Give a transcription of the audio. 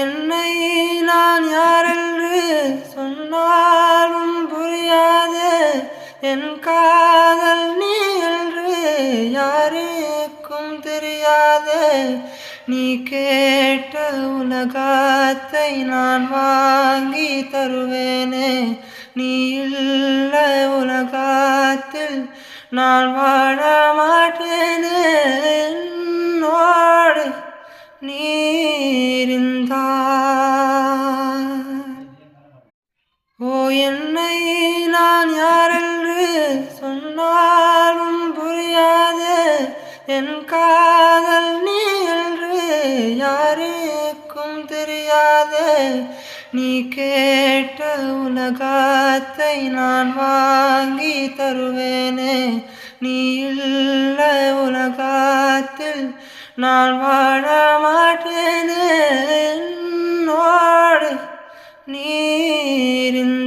என்னை நான் யாரென்று சொன்னாலும் புரியாது, என் காதல் நீ என்று யாருக்கும் தெரியாது. நீ கேட்ட உலகத்தை நான் வாங்கி தருவேனே, நீ இல்ல உலகத்தில் நான் வாழ மாட்டேனே. என்னோடு நீரிந்தார். என்னை நான் யாரென்று சொன்னாலும் புரியாது, என் காதல் நீ என்று யாருக்கும் தெரியாது. நீ கேட்ட உலகத்தை நான் வாங்கி தருவேனே, நீ இல்ல உலகத்தில் நான் வாழ மாட்டேனே. என்னோடு நீரிந்தார்.